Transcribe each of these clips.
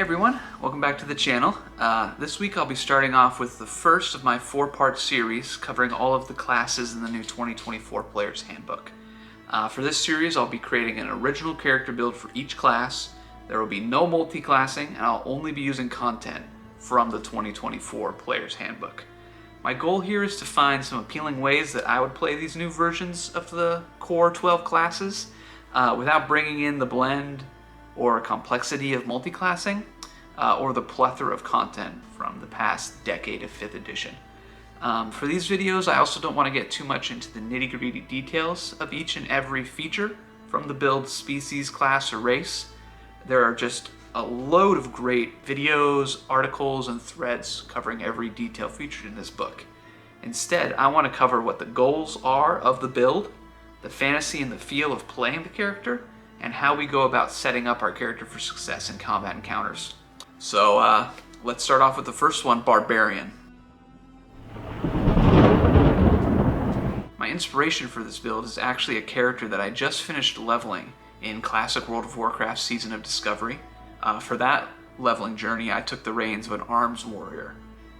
everyone, welcome back to the channel. This week I'll be starting off with the first of my 4-part series covering all of the classes in the new 2024 Player's Handbook. For this series I'll be creating an original character build for each class. There will be no multi-classing, and I'll only be using content from the 2024 Player's Handbook. My goal here is to find some appealing ways that I would play these new versions of the core 12 classes without bringing in the blend or complexity of multi-classing, or the plethora of content from the past decade of 5th edition. For these videos, I also don't want to get too much into the nitty-gritty details of each and every feature from the build, species, class, or race. There are just a load of great videos, articles, and threads covering every detail featured in this book. Instead, I want to cover what the goals are of the build, the fantasy and the feel of playing the character, and how we go about setting up our character for success in combat encounters. So let's start off with the first one, Barbarian. My inspiration for this build is actually a character that I just finished leveling in Classic World of Warcraft Season of Discovery. For that leveling journey, I took the reins of an arms warrior.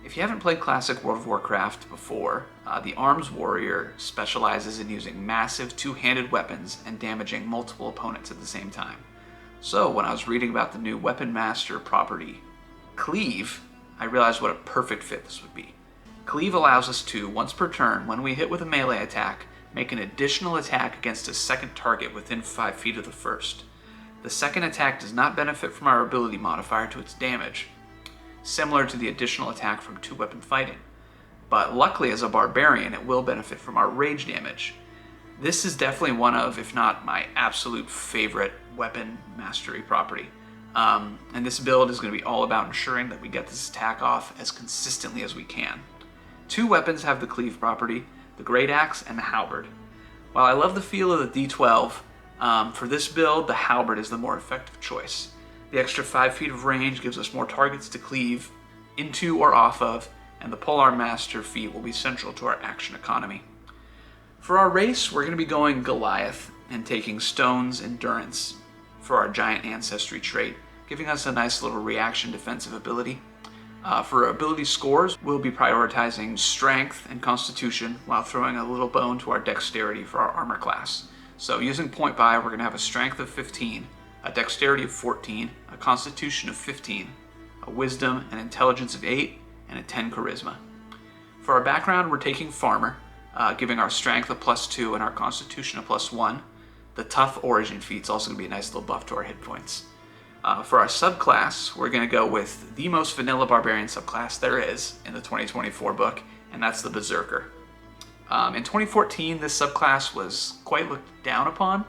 If you haven't played Classic World of Warcraft before, the Arms Warrior specializes in using massive two-handed weapons and damaging multiple opponents at the same time. So when I was reading about the new Weapon Master property, Cleave, I realized what a perfect fit this would be. Cleave allows us to, once per turn, when we hit with a melee attack, make an additional attack against a second target within 5 feet of the first. The second attack does not benefit from our ability modifier to its damage, similar to the additional attack from two-weapon fighting. But luckily, as a barbarian, it will benefit from our rage damage. This is definitely one of, if not my absolute favorite weapon mastery property. And this build is going to be all about ensuring that we get this attack off as consistently as we can. 2 weapons have the cleave property, the great axe and the halberd. While I love the feel of the D12, for this build, the halberd is the more effective choice. The extra 5 feet of range gives us more targets to cleave into or off of, and the polearm master feat will be central to our action economy. For our race, we're going to be going Goliath and taking Stone's Endurance for our giant ancestry trait, giving us a nice little reaction defensive ability. For our ability scores, we'll be prioritizing Strength and Constitution while throwing a little bone to our Dexterity for our armor class. So using point buy, we're going to have a Strength of 15, a Dexterity of 14, a Constitution of 15, a Wisdom and Intelligence of 8, and a 10 Charisma. For our background, we're taking Farmer, giving our Strength a +2 and our Constitution a +1. The Tough Origin feat's also going to be a nice little buff to our hit points. For our subclass, we're going to go with the most vanilla Barbarian subclass there is in the 2024 book, and that's the Berserker. In 2014, this subclass was quite looked down upon,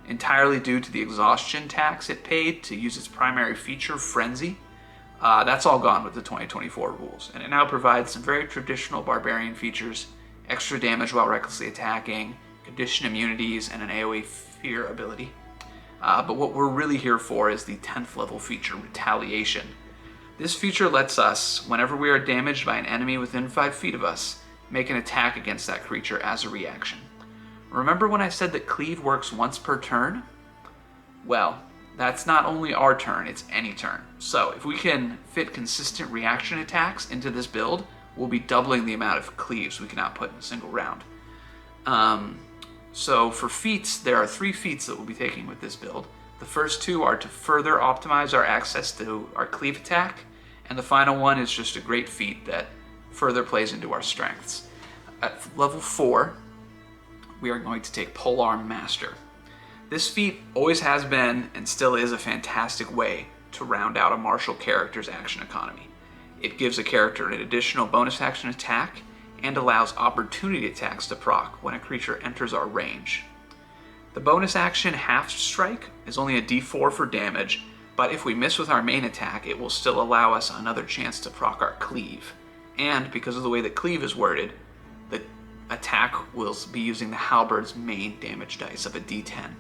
entirely due to the exhaustion tax it paid to use its primary feature, Frenzy. That's all gone with the 2024 rules, and it now provides some very traditional Barbarian features, extra damage while recklessly attacking, condition immunities, and an AoE fear ability. But what we're really here for is the 10th level feature, Retaliation. This feature lets us, whenever we are damaged by an enemy within 5 feet of us, make an attack against that creature as a reaction. Remember when I said that Cleave works once per turn? Well, that's not only our turn, it's any turn. So if we can fit consistent reaction attacks into this build, we'll be doubling the amount of cleaves we can output in a single round. So for feats, there are 3 feats that we'll be taking with this build. The first 2 are to further optimize our access to our cleave attack, and the final one is just a great feat that further plays into our strengths. At level 4, we are going to take Polearm Master. This feat always has been and still is a fantastic way to round out a martial character's action economy. It gives a character an additional bonus action attack and allows opportunity attacks to proc when a creature enters our range. The bonus action Half Strike is only a d4 for damage, but if we miss with our main attack, it will still allow us another chance to proc our Cleave. And because of the way that Cleave is worded, the attack will be using the halberd's main damage dice of a d10.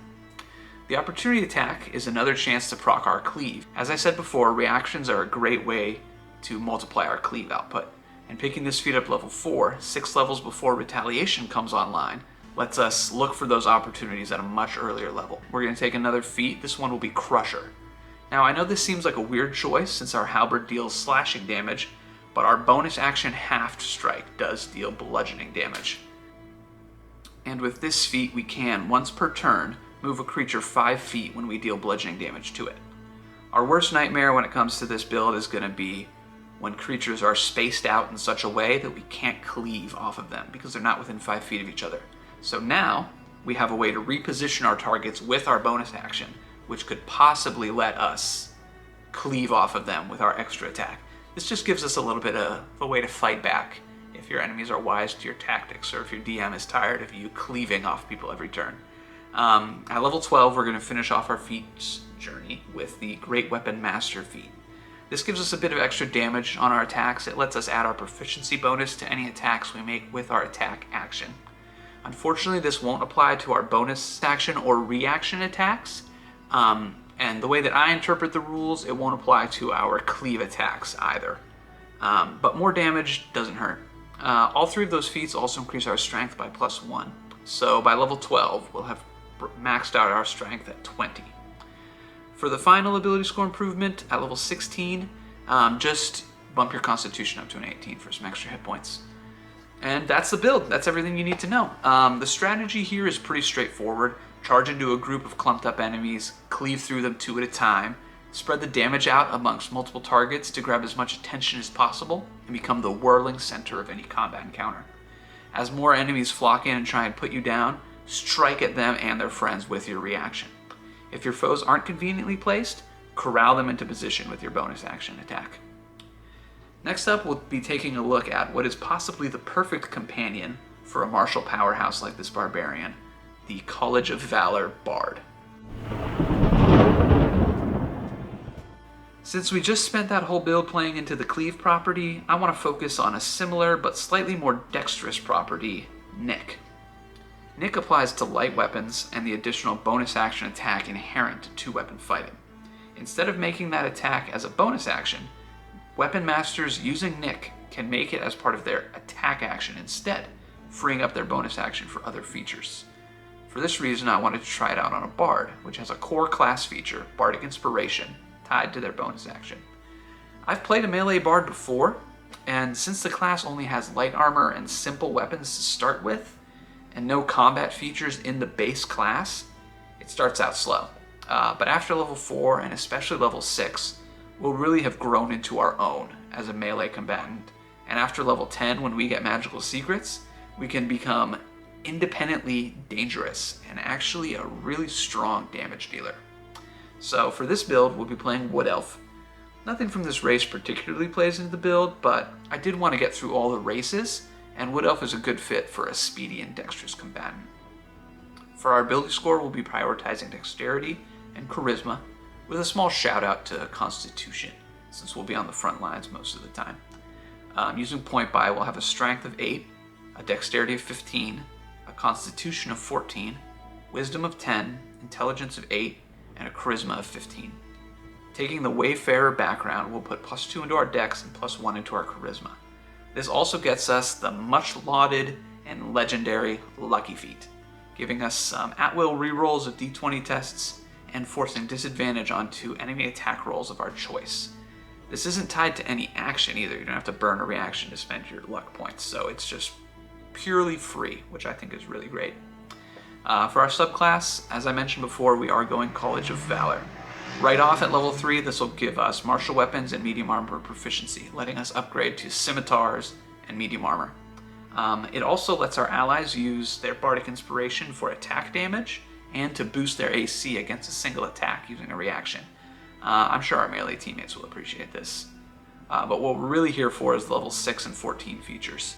The opportunity attack is another chance to proc our Cleave. As I said before, reactions are a great way to multiply our Cleave output, and picking this feat up level 4, 6 levels before Retaliation comes online, lets us look for those opportunities at a much earlier level. We're going to take another feat. This one will be Crusher. Now I know this seems like a weird choice since our halberd deals slashing damage, but our bonus action halved strike does deal bludgeoning damage. And with this feat we can, once per turn, move a creature 5 feet when we deal bludgeoning damage to it. Our worst nightmare when it comes to this build is going to be when creatures are spaced out in such a way that we can't cleave off of them because they're not within 5 feet of each other. So now we have a way to reposition our targets with our bonus action, which could possibly let us cleave off of them with our extra attack. This just gives us a little bit of a way to fight back if your enemies are wise to your tactics or if your DM is tired of you cleaving off people every turn. At level 12, we're going to finish off our feats journey with the Great Weapon Master feat. This gives us a bit of extra damage on our attacks. It lets us add our proficiency bonus to any attacks we make with our attack action. Unfortunately, this won't apply to our bonus action or reaction attacks. And the way that I interpret the rules, it won't apply to our cleave attacks either. But more damage doesn't hurt. All 3 of those feats also increase our strength by +1. So by level 12, we'll have maxed out our strength at 20. For the final ability score improvement at level 16, just bump your constitution up to an 18 for some extra hit points. And that's the build. That's everything you need to know. The strategy here is pretty straightforward. Charge into a group of clumped up enemies, cleave through them 2 at a time, spread the damage out amongst multiple targets to grab as much attention as possible, and become the whirling center of any combat encounter. As more enemies flock in and try and put you down, strike at them and their friends with your reaction. If your foes aren't conveniently placed, corral them into position with your bonus action attack. Next up, we'll be taking a look at what is possibly the perfect companion for a martial powerhouse like this Barbarian, the College of Valor Bard. Since we just spent that whole build playing into the cleave property, I want to focus on a similar but slightly more dexterous property, Nick. Nick applies to light weapons and the additional bonus action attack inherent to 2-weapon fighting. Instead of making that attack as a bonus action, weapon masters using Nick can make it as part of their attack action instead, freeing up their bonus action for other features. For this reason, I wanted to try it out on a Bard, which has a core class feature, Bardic Inspiration, tied to their bonus action. I've played a melee Bard before, and since the class only has light armor and simple weapons to start with, and no combat features in the base class, it starts out slow. But after level 4, and especially level 6, we'll really have grown into our own as a melee combatant. And after level 10, when we get magical secrets, we can become independently dangerous and actually a really strong damage dealer. So for this build, we'll be playing Wood Elf. Nothing from this race particularly plays into the build, but I did want to get through all the races, and Wood Elf is a good fit for a speedy and dexterous combatant. For our ability score, we'll be prioritizing dexterity and charisma, with a small shout out to Constitution, since we'll be on the front lines most of the time. Using point buy, we'll have a strength of 8, a dexterity of 15, a constitution of 14, wisdom of 10, intelligence of 8, and a charisma of 15. Taking the Wayfarer background, we'll put +2 into our dex and +1 into our charisma. This also gets us the much lauded and legendary Lucky Feat, giving us some at-will rerolls of d20 tests and forcing disadvantage onto enemy attack rolls of our choice. This isn't tied to any action either. You don't have to burn a reaction to spend your luck points, so it's just purely free, which I think is really great. For our subclass, as I mentioned before, we are going College of Valor. Right off at level 3, this will give us martial weapons and medium armor proficiency, letting us upgrade to scimitars and medium armor. It also lets our allies use their Bardic Inspiration for attack damage and to boost their AC against a single attack using a reaction. I'm sure our melee teammates will appreciate this. But what we're really here for is level 6 and 14 features.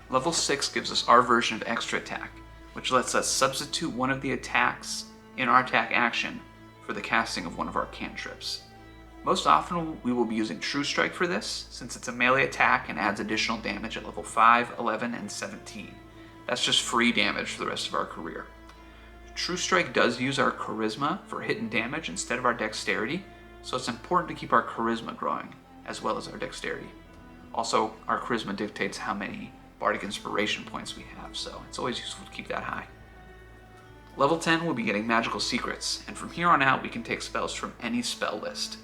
Level 6 gives us our version of extra attack, which lets us substitute one of the attacks in our attack action for the casting of one of our cantrips. Most often we will be using True Strike for this, since it's a melee attack and adds additional damage at level 5, 11, and 17. That's just free damage for the rest of our career. True Strike does use our charisma for hidden damage instead of our dexterity, so it's important to keep our charisma growing, as well as our dexterity. Also, our charisma dictates how many Bardic Inspiration points we have, so it's always useful to keep that high. Level 10 will be getting magical secrets, and from here on out we can take spells from any spell list.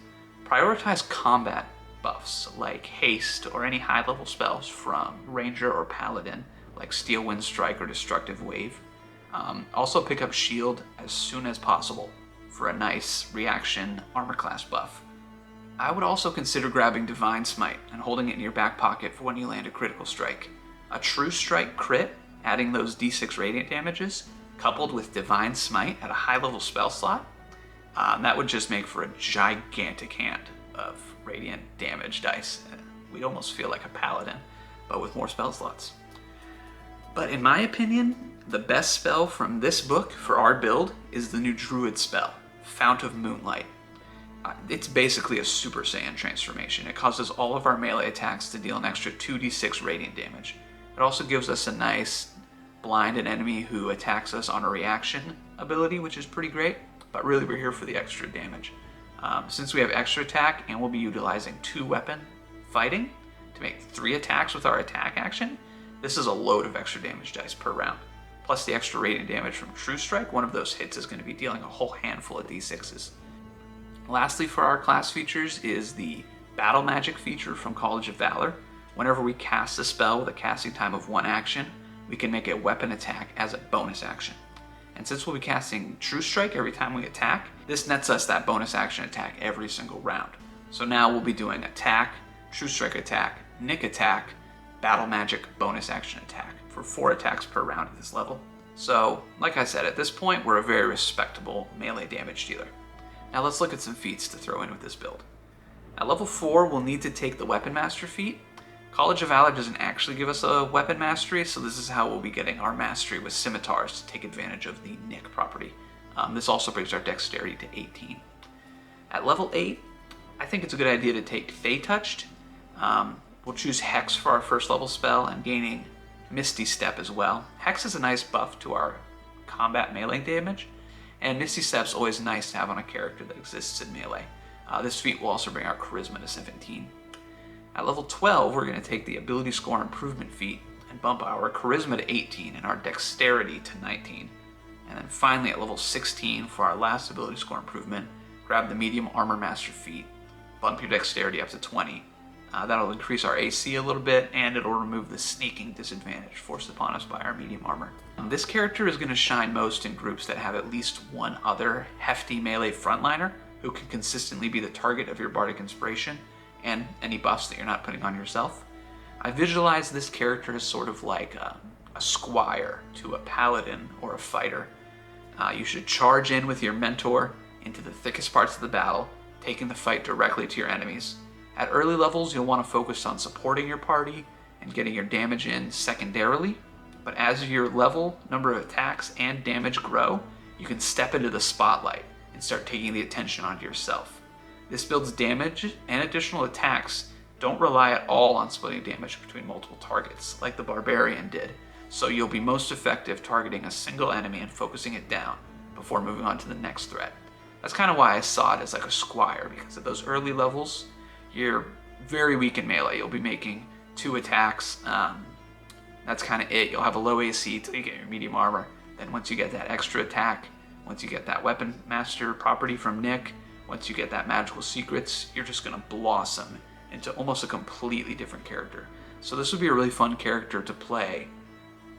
Prioritize combat buffs like haste or any high level spells from ranger or paladin like steel wind strike or destructive wave. Also pick up shield as soon as possible for a nice reaction armor class buff. I would also consider grabbing divine smite and holding it in your back pocket for when you land a critical strike. A true strike crit, adding those d6 radiant damages, coupled with divine smite at a high level spell slot, that would just make for a gigantic hand of radiant damage dice. We'd almost feel like a paladin, but with more spell slots. But in my opinion, the best spell from this book for our build is the new druid spell, Fount of Moonlight. It's basically a Super Saiyan transformation. It causes all of our melee attacks to deal an extra 2d6 radiant damage. It also gives us a nice blind an enemy who attacks us on a reaction ability, which is pretty great, but really we're here for the extra damage. Since we have extra attack and we'll be utilizing 2-weapon fighting to make 3 attacks with our attack action, this is a load of extra damage dice per round. Plus the extra radiant damage from True Strike, one of those hits is going to be dealing a whole handful of d6s. Lastly, for our class features is the Battle Magic feature from College of Valor. Whenever we cast a spell with a casting time of 1 action, we can make a weapon attack as a bonus action. And since we'll be casting True Strike every time we attack, this nets us that bonus action attack every single round. So now we'll be doing attack, True Strike attack, Nick attack, Battle Magic bonus action attack for 4 attacks per round at this level. So, like I said, at this point, we're a very respectable melee damage dealer. Now let's look at some feats to throw in with this build. At level 4, we'll need to take the Weapon Master feat. College of Valor doesn't actually give us a weapon mastery, so this is how we'll be getting our mastery with scimitars to take advantage of the Nick property. This also brings our dexterity to 18. At level 8, I think it's a good idea to take Fey Touched. We'll choose Hex for our first level spell and gaining Misty Step as well. Hex is a nice buff to our combat melee damage, and Misty Step's always nice to have on a character that exists in melee. This feat will also bring our charisma to 17. At level 12, we're going to take the ability score improvement feat and bump our charisma to 18 and our dexterity to 19. And then finally at level 16, for our last ability score improvement, grab the medium armor master feat, bump your dexterity up to 20. That'll increase our AC a little bit, and it'll remove the sneaking disadvantage forced upon us by our medium armor. This character is going to shine most in groups that have at least one other hefty melee frontliner who can consistently be the target of your bardic inspiration and any buffs that you're not putting on yourself. I visualize this character as sort of like a squire to a paladin or a fighter. You should charge in with your mentor into the thickest parts of the battle, taking the fight directly to your enemies. At early levels, you'll want to focus on supporting your party and getting your damage in secondarily, but as your level, number of attacks, and damage grow, you can step into the spotlight and start taking the attention onto yourself. This build's damage and additional attacks don't rely at all on splitting damage between multiple targets, like the Barbarian did, so you'll be most effective targeting a single enemy and focusing it down before moving on to the next threat. That's kind of why I saw it as like a squire, because at those early levels, you're very weak in melee. You'll be making 2 attacks. That's kind of it. You'll have a low AC till you get your medium armor. Then once you get that extra attack, once you get that weapon master property from Nick, once you get that magical secrets, you're just going to blossom into almost a completely different character. So this would be a really fun character to play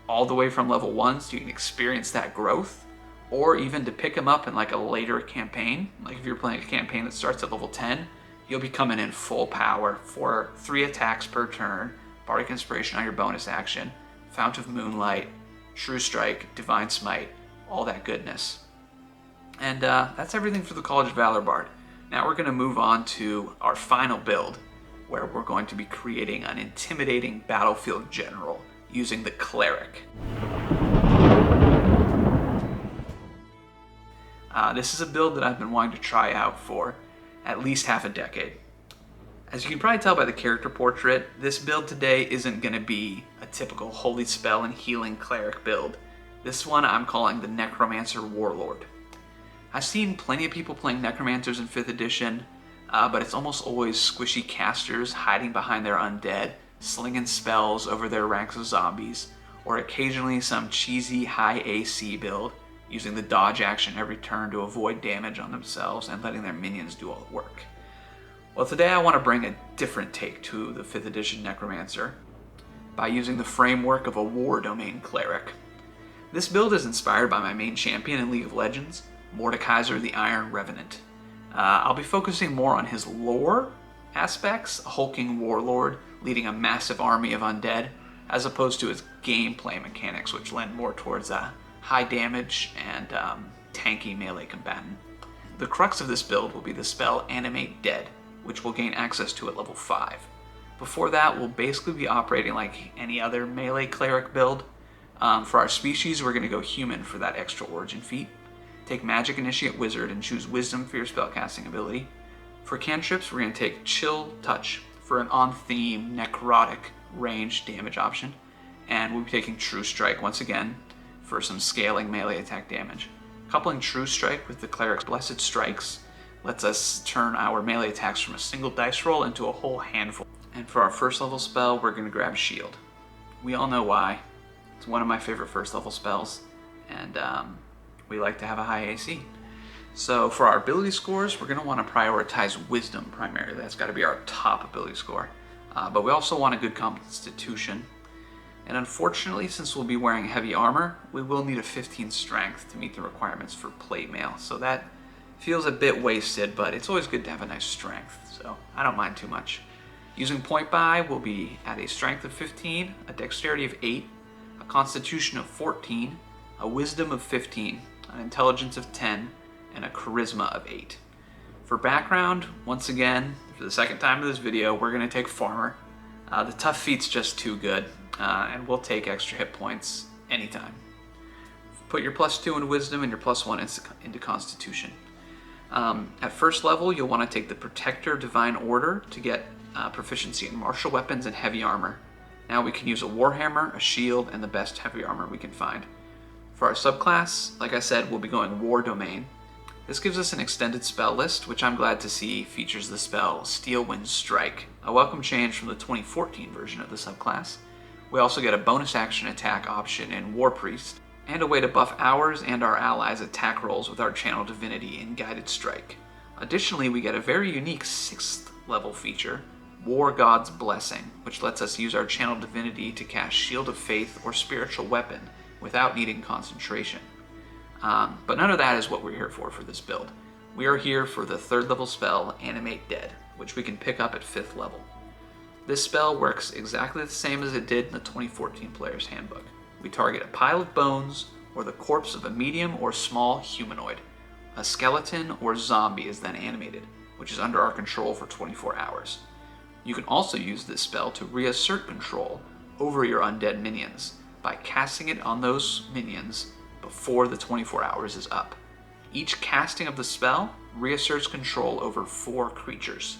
all the way from level 1 so you can experience that growth, or even to pick him up in like a later campaign. Like if you're playing a campaign that starts at level 10, you'll be coming in full power for 3 attacks per turn, Bardic Inspiration on your bonus action, Fount of Moonlight, True Strike, Divine Smite, all that goodness. And that's everything for the College of Valor Bard. Now we're going to move on to our final build, where we're going to be creating an intimidating battlefield general using the Cleric. This is a build that I've been wanting to try out for at least half a decade. As you can probably tell by the character portrait, this build today isn't going to be a typical holy spell and healing cleric build. This one I'm calling the Necromancer Warlord. I've seen plenty of people playing Necromancers in 5th edition, but it's almost always squishy casters hiding behind their undead, slinging spells over their ranks of zombies, or occasionally some cheesy high AC build using the dodge action every turn to avoid damage on themselves and letting their minions do all the work. Well, today I want to bring a different take to the 5th edition Necromancer by using the framework of a war domain cleric. This build is inspired by my main champion in League of Legends, Mordekaiser the Iron Revenant. I'll be focusing more on his lore aspects, a hulking warlord leading a massive army of undead, as opposed to his gameplay mechanics, which lend more towards a high damage and tanky melee combatant. The crux of this build will be the spell Animate Dead, which we'll gain access to at level 5. Before that, we'll basically be operating like any other melee cleric build. For our species, we're going to go human for that extra origin feat. Take Magic Initiate Wizard and choose Wisdom for your spellcasting ability. For cantrips, we're going to take Chill Touch for an on-theme necrotic range damage option. And we'll be taking True Strike once again for some scaling melee attack damage. Coupling True Strike with the Cleric's Blessed Strikes lets us turn our melee attacks from a single dice roll into a whole handful. And for our first level spell, we're going to grab Shield. We all know why. It's one of my favorite first level spells, and we like to have a high AC. So for our ability scores, we're going to want to prioritize Wisdom primarily. That's got to be our top ability score. But we also want a good Constitution. And unfortunately, since we'll be wearing heavy armor, we will need a 15 strength to meet the requirements for plate mail. So that feels a bit wasted, but it's always good to have a nice strength, so I don't mind too much. Using point buy, we'll be at a strength of 15, a dexterity of 8, a constitution of 14, a wisdom of 15, an intelligence of 10, and a charisma of 8. For background, once again, for the second time in this video, we're going to take farmer. The tough feat's just too good, and we'll take extra hit points anytime. Put your +2 into wisdom and your +1 into constitution. At first level, you'll want to take the Protector Divine Order to get proficiency in martial weapons and heavy armor. Now we can use a Warhammer, a shield, and the best heavy armor we can find. For our subclass, like I said, we'll be going War Domain. This gives us an extended spell list, which I'm glad to see features the spell Steel Wind Strike, a welcome change from the 2014 version of the subclass. We also get a bonus action attack option in War Priest, and a way to buff ours and our allies' attack rolls with our Channel Divinity in Guided Strike. Additionally, we get a very unique 6th level feature, War God's Blessing, which lets us use our Channel Divinity to cast Shield of Faith or Spiritual Weapon without needing concentration. But none of that is what we're here for this build. We are here for the 3rd level spell, Animate Dead, which we can pick up at 5th level. This spell works exactly the same as it did in the 2014 Player's Handbook. We target a pile of bones or the corpse of a medium or small humanoid. A skeleton or zombie is then animated, which is under our control for 24 hours. You can also use this spell to reassert control over your undead minions by casting it on those minions before the 24 hours is up. Each casting of the spell reasserts control over 4 creatures.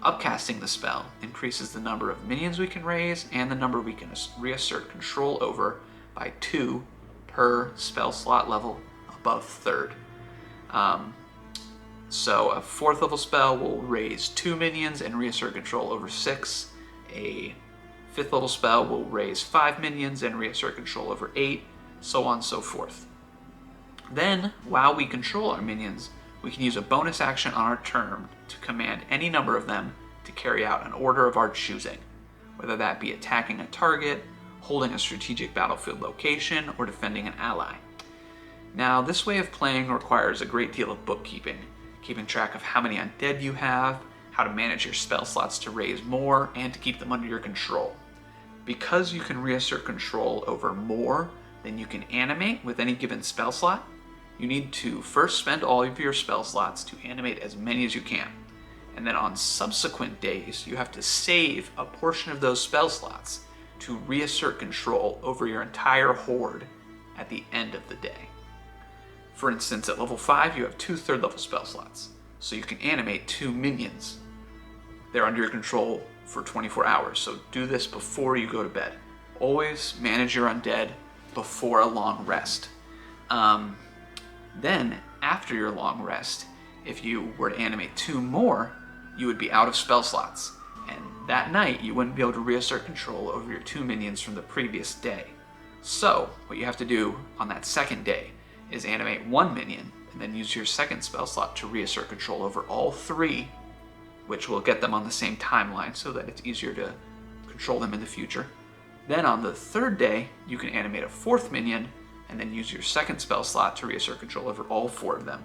Upcasting the spell increases the number of minions we can raise and the number we can reassert control over by 2 per spell slot level above 3rd. So a 4th level spell will raise 2 minions and reassert control over 6. A 5th level spell will raise 5 minions and reassert control over 8, so on and so forth. Then, while we control our minions, we can use a bonus action on our turn to command any number of them to carry out an order of our choosing, whether that be attacking a target, holding a strategic battlefield location, or defending an ally. Now, this way of playing requires a great deal of bookkeeping, keeping track of how many undead you have, how to manage your spell slots to raise more, and to keep them under your control. Because you can reassert control over more than you can animate with any given spell slot, you need to first spend all of your spell slots to animate as many as you can. And then on subsequent days, you have to save a portion of those spell slots to reassert control over your entire horde at the end of the day. For instance, at level 5, you have 2 3rd level spell slots, so you can animate 2 minions. They're under your control for 24 hours, so do this before you go to bed. Always manage your undead before a long rest. Then, after your long rest, if you were to animate 2 more, you would be out of spell slots, and that night you wouldn't be able to reassert control over your 2 minions from the previous day. So, what you have to do on that second day is animate 1 minion, and then use your second spell slot to reassert control over all 3, which will get them on the same timeline so that it's easier to control them in the future. Then on the 3rd day, you can animate a 4th minion, and then use your second spell slot to reassert control over all 4 of them.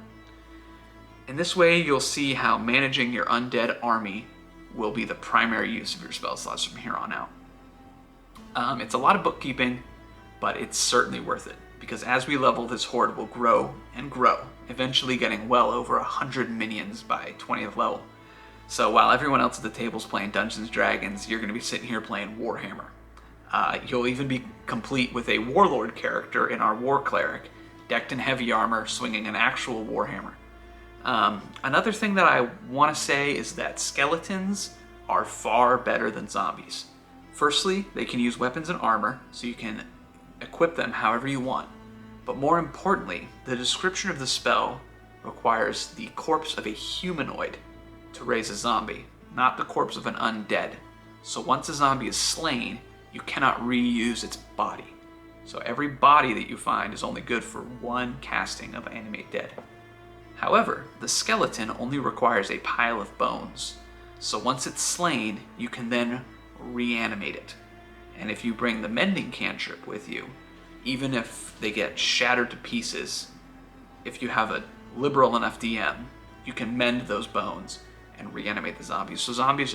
In this way, you'll see how managing your undead army will be the primary use of your spell slots from here on out. It's a lot of bookkeeping, but it's certainly worth it, because as we level, this horde will grow and grow, eventually getting well over 100 minions by 20th level. So while everyone else at the table is playing Dungeons & Dragons, you're going to be sitting here playing Warhammer. You'll even be complete with a warlord character in our war cleric, decked in heavy armor, swinging an actual warhammer. Another thing that I want to say is that skeletons are far better than zombies. Firstly, they can use weapons and armor, so you can equip them however you want. But more importantly, the description of the spell requires the corpse of a humanoid to raise a zombie, not the corpse of an undead. So once a zombie is slain, you cannot reuse its body. So every body that you find is only good for 1 casting of Animate Dead. However, the skeleton only requires a pile of bones. So once it's slain, you can then reanimate it. And if you bring the mending cantrip with you, even if they get shattered to pieces, if you have a liberal enough DM, you can mend those bones and reanimate the zombies. So zombies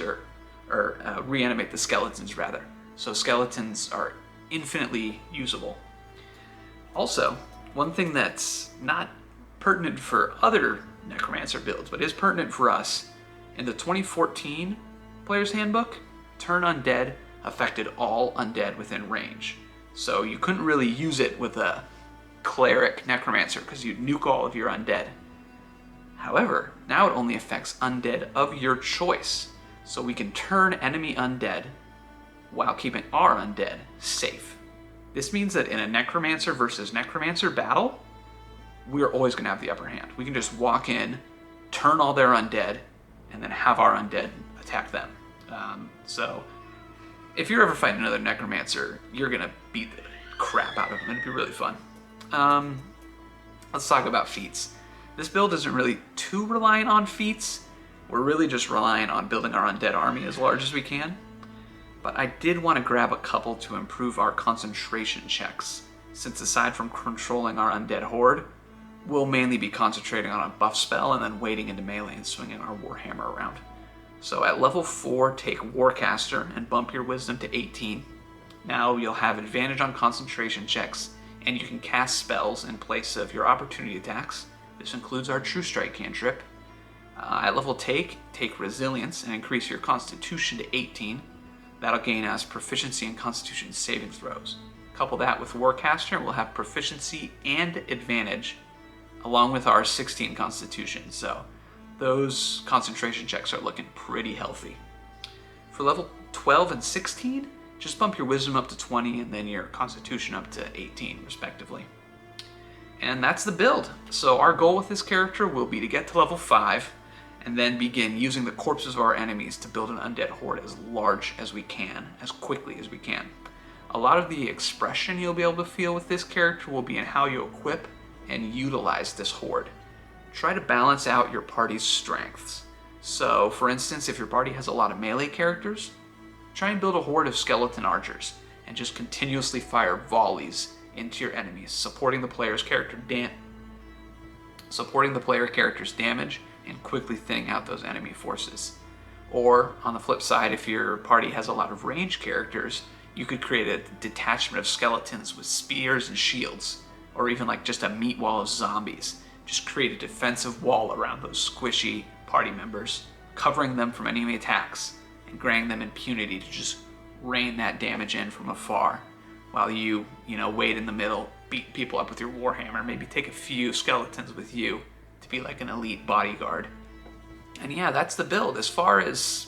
reanimate the skeletons rather. So skeletons are infinitely usable. Also, one thing that's not pertinent for other Necromancer builds, but is pertinent for us, in the 2014 Player's Handbook, Turn Undead affected all undead within range. So you couldn't really use it with a Cleric Necromancer because you'd nuke all of your undead. However, now it only affects undead of your choice. So we can turn enemy undead while keeping our undead safe. This means that in a Necromancer versus Necromancer battle, we're always going to have the upper hand. We can just walk in, turn all their undead, and then have our undead attack them. So if you're ever fighting another Necromancer, you're going to beat the crap out of them. It'd be really fun. Let's talk about feats. This build isn't really too reliant on feats. We're really just relying on building our undead army as large as we can. But I did want to grab a couple to improve our concentration checks, since aside from controlling our undead horde, we'll mainly be concentrating on a buff spell and then wading into melee and swinging our warhammer around. So at level 4, take Warcaster and bump your wisdom to 18. Now you'll have advantage on concentration checks, and you can cast spells in place of your opportunity attacks. This includes our True Strike cantrip. At level take Resilience and increase your Constitution to 18. That'll gain us proficiency in Constitution saving throws. Couple that with Warcaster, we'll have proficiency and advantage, along with our 16 Constitution. So those concentration checks are looking pretty healthy. For level 12 and 16, just bump your Wisdom up to 20 and then your Constitution up to 18, respectively. And that's the build. So our goal with this character will be to get to level 5 and then begin using the corpses of our enemies to build an undead horde as large as we can, as quickly as we can. A lot of the expression you'll be able to feel with this character will be in how you equip and utilize this horde. Try to balance out your party's strengths. So, for instance, if your party has a lot of melee characters, try and build a horde of skeleton archers and just continuously fire volleys into your enemies, supporting the player character's damage and quickly thinning out those enemy forces. Or, on the flip side, if your party has a lot of ranged characters, you could create a detachment of skeletons with spears and shields, or even like just a meat wall of zombies. Just create a defensive wall around those squishy party members, covering them from enemy attacks and granting them impunity to just rain that damage in from afar while you wait in the middle, beat people up with your warhammer, maybe take a few skeletons with you to be like an elite bodyguard. And yeah, that's the build. As far as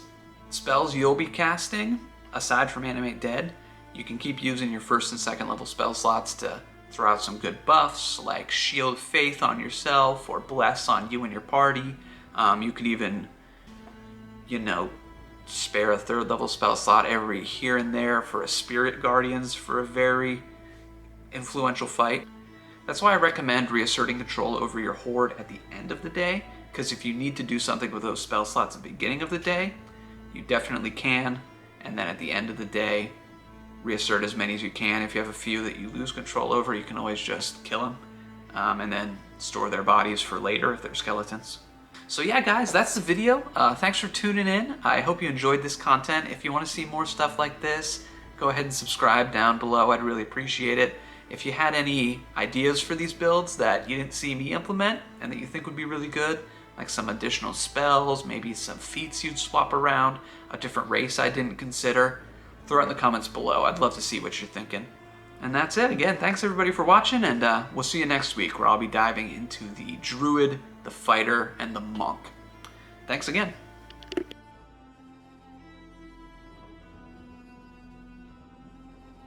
spells you'll be casting, aside from Animate Dead, you can keep using your first and second level spell slots to throw out some good buffs, like Shield Faith on yourself or Bless on you and your party. You could even, spare a third level spell slot every here and there for a Spirit Guardians for a very influential fight. That's why I recommend reasserting control over your horde at the end of the day, because if you need to do something with those spell slots at the beginning of the day, you definitely can, and then at the end of the day, reassert as many as you can. If you have a few that you lose control over, you can always just kill them, and then store their bodies for later if they're skeletons. So yeah, guys, that's the video. Thanks for tuning in. I hope you enjoyed this content. If you want to see more stuff like this, go ahead and subscribe down below. I'd really appreciate it. If you had any ideas for these builds that you didn't see me implement and that you think would be really good, like some additional spells, maybe some feats you'd swap around, a different race I didn't consider, throw it in the comments below. I'd love to see what you're thinking. And that's it. Again, thanks everybody for watching, and we'll see you next week where I'll be diving into the druid, the fighter, and the monk. Thanks again.